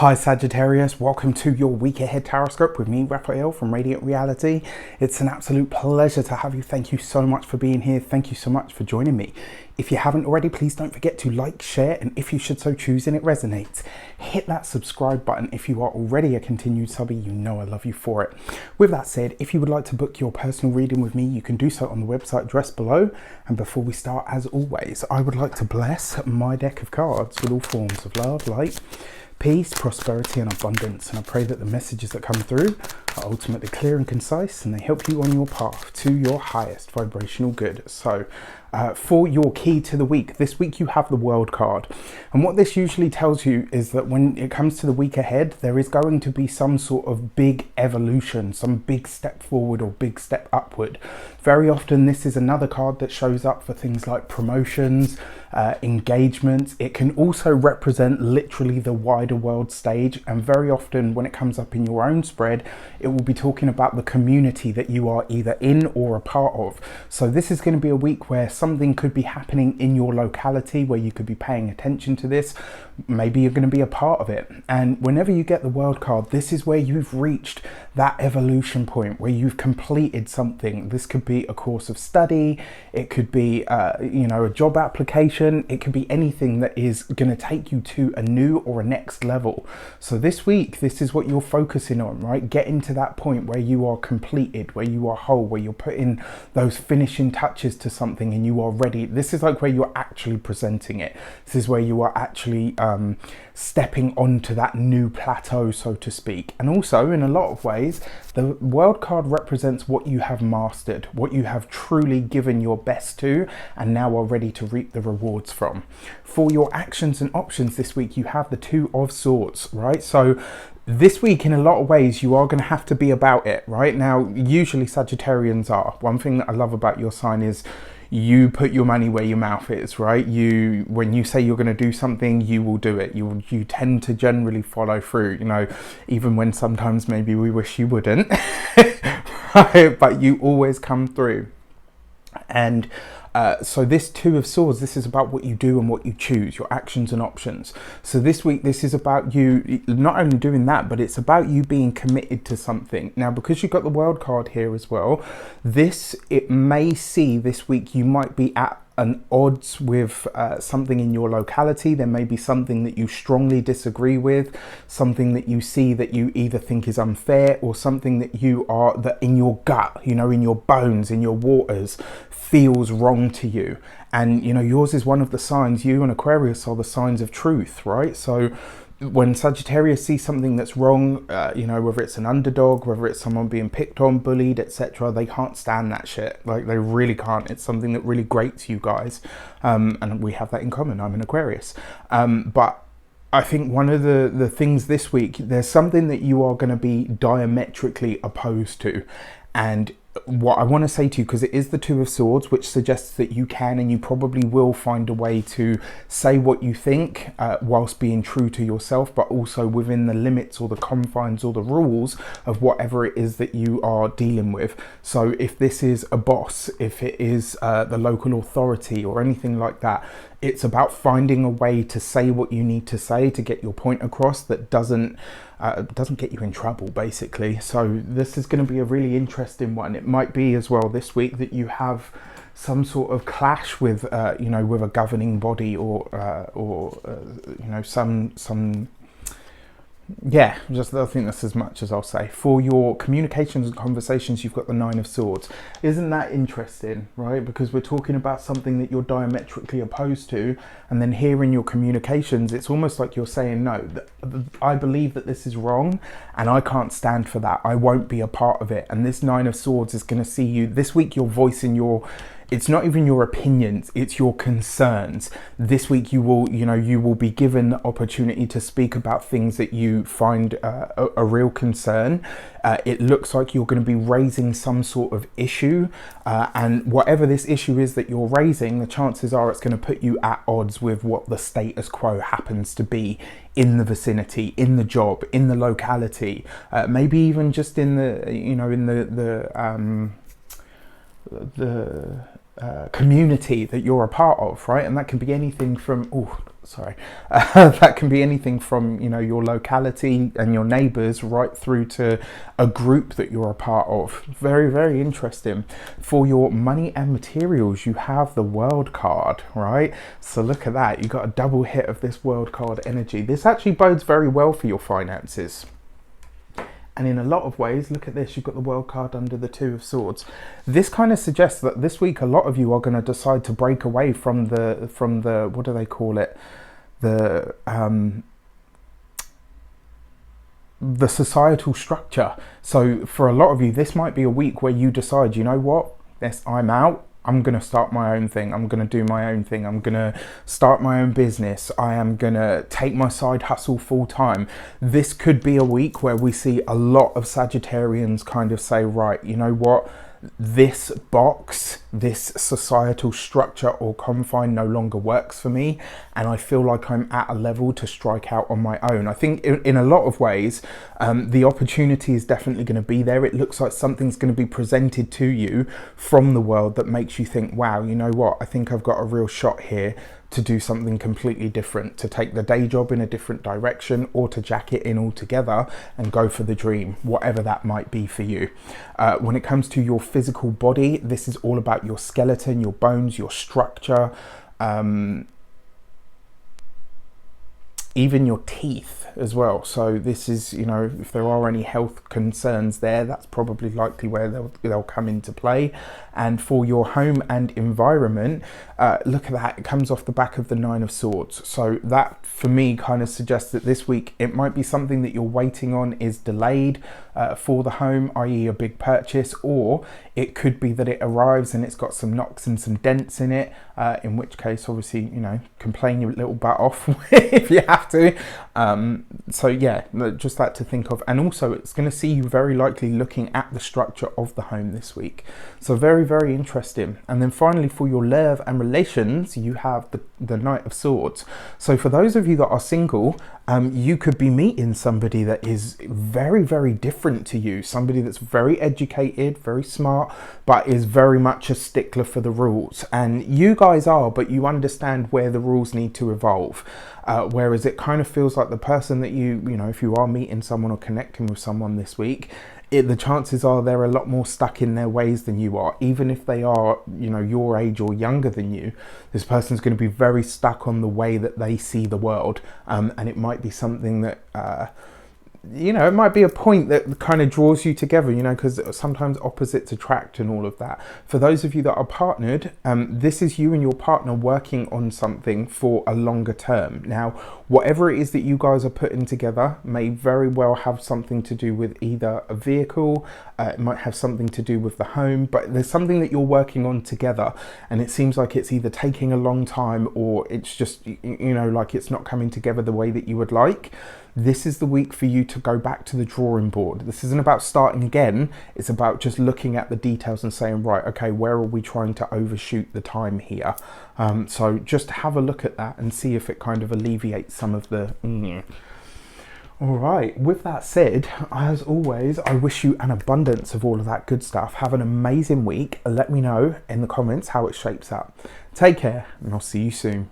Hi Sagittarius, welcome to your week ahead tarot with me, Raphael from Radiant Reality. It's an absolute pleasure to have you. Thank you so much for being here. Thank you so much for joining me. If you haven't already, please don't forget to like, share, and if you should so choose and it resonates, hit that subscribe button. If you are already a continued subby, you know I love you for it. With that said, if you would like to book your personal reading with me, you can do so on the website addressed below. And before we start, as always, I would like to bless my deck of cards with all forms of love, light, peace, prosperity and abundance, and I pray that the messages that come through are ultimately clear and concise and they help you on your path to your highest vibrational good. So for your key to the week, this week you have the World card, and what this usually tells you is that when it comes to the week ahead, there is going to be some sort of big evolution, some big step forward or big step upward. Very often this is another card that shows up for things like promotions, engagements. It can also represent literally the wider world stage, and very often when it comes up in your own spread, it will be talking about the community that you are either in or a part of. So this is going to be a week where something could be happening in your locality where you could be paying attention to this. Maybe you're going to be a part of it, and whenever you get the World card, this is where you've reached that evolution point where you've completed something. This could be a course of study, it could be a job application, it could be anything that is going to take you to a new or a next level. So this week, this is what you're focusing on, right? Getting to that point where you are completed, where you are whole, where you're putting those finishing touches to something and you are ready. This is like where you're actually presenting it. This is where you are actually stepping onto that new plateau, so to speak. And also, in a lot of ways, the World card represents what you have mastered, what you have truly given your best to, and now are ready to reap the rewards from. For your actions and options this week, you have the Two of Swords, right? So this week, in a lot of ways, you are going to have to be about it, right? Now, usually Sagittarians are. One thing that I love about your sign is you put your money where your mouth is, right? When you say you're going to do something, you will do it. You tend to generally follow through, even when sometimes maybe we wish you wouldn't, right? But you always come through. And so this Two of Swords, this is about what you do and what you choose, your actions and options. So this week, this is about you not only doing that, but it's about you being committed to something. Now, because you've got the World card here as well, it may see this week you might be at an odds with something in your locality. There may be something that you strongly disagree with, something that you see that you either think is unfair, or something that that in your gut, in your bones, in your waters, feels wrong to you. And yours is one of the signs. You and Aquarius are the signs of truth, right? So when Sagittarius sees something that's wrong, whether it's an underdog, whether it's someone being picked on, bullied, etc., they can't stand that shit. Like, they really can't. It's something that really grates you guys, and we have that in common. I'm an Aquarius, but I think one of the things this week, there's something that you are going to be diametrically opposed to. And what I want to say to you, because it is the Two of Swords, which suggests that you can and you probably will find a way to say what you think whilst being true to yourself, but also within the limits or the confines or the rules of whatever it is that you are dealing with. So if this is a boss, if it is the local authority or anything like that, it's about finding a way to say what you need to say to get your point across that doesn't get you in trouble, basically. So this is going to be a really interesting one. It might be as well this week that you have some sort of clash with with a governing body or I think that's as much as I'll say. For your communications and conversations, you've got the Nine of Swords. Isn't that interesting, right? Because we're talking about something that you're diametrically opposed to, and then here in your communications, it's almost like you're saying, no, I believe that this is wrong, and I can't stand for that. I won't be a part of it. And this Nine of Swords is going to see you this week. You're voicing it's not even your opinions, it's your concerns. This week you will be given the opportunity to speak about things that you find a real concern. It looks like you're going to be raising some sort of issue, and whatever this issue is that you're raising, the chances are it's going to put you at odds with what the status quo happens to be in the vicinity, in the job, in the locality, maybe even just in the community that you're a part of, right? And that can be anything from sorry, that can be anything from, you know, your locality and your neighbours right through to a group that you're a part of. Very, very interesting. For your money and materials, you have the World card, right? So look at that, you got a double hit of this World card energy. This actually bodes very well for your finances. And in a lot of ways, look at this, you've got the World card under the Two of Swords. This kind of suggests that this week a lot of you are going to decide to break away from the what do they call it? The societal structure. So for a lot of you, this might be a week where you decide, you know what, I'm out. I'm going to start my own thing. I'm going to do my own thing. I'm going to start my own business. I am going to take my side hustle full time. This could be a week where we see a lot of Sagittarians kind of say, right, you know what? This box, this societal structure or confine no longer works for me, and I feel like I'm at a level to strike out on my own. I think in a lot of ways, the opportunity is definitely going to be there. It looks like something's going to be presented to you from the world that makes you think, wow, you know what, I think I've got a real shot here to do something completely different, to take the day job in a different direction, or to jack it in altogether and go for the dream, whatever that might be for you. When it comes to your physical body, this is all about your skeleton, your bones, your structure, even your teeth as well. So this is, you know, if there are any health concerns there, that's probably likely where they'll come into play. And for your home and environment, look at that, it comes off the back of the Nine of Swords. So that for me kind of suggests that this week it might be something that you're waiting on is delayed for the home, i.e. a big purchase, or it could be that it arrives and it's got some knocks and some dents in it, in which case obviously, you know, complain your little butt off if you have to. So yeah, just that to think of. And also it's going to see you very likely looking at the structure of the home this week. So very, very interesting. And then finally for your love and relations, you have the Knight of Swords. So for those of you that are single, you could be meeting somebody that is very, very different to you. Somebody that's very educated, very smart, but is very much a stickler for the rules. And you guys are, but you understand where the rules need to evolve. Whereas it kind of feels like the person that you know, if you are meeting someone or connecting with someone this week, the chances are they're a lot more stuck in their ways than you are. Even if they are, you know, your age or younger than you, this person's going to be very stuck on the way that they see the world. And it might be something that, you know, it might be a point that kind of draws you together, you know, because sometimes opposites attract and all of that. For those of you that are partnered, this is you and your partner working on something for a longer term. Now, whatever it is that you guys are putting together may very well have something to do with either a vehicle, it might have something to do with the home, but there's something that you're working on together, and it seems like it's either taking a long time or it's just, you know, like it's not coming together the way that you would like. This is the week for you to go back to the drawing board. This isn't about starting again. It's about just looking at the details and saying, right, okay, where are we trying to overshoot the time here? So just have a look at that and see if it kind of alleviates some of the... All right, with that said, as always, I wish you an abundance of all of that good stuff. Have an amazing week. Let me know in the comments how it shapes up. Take care, and I'll see you soon.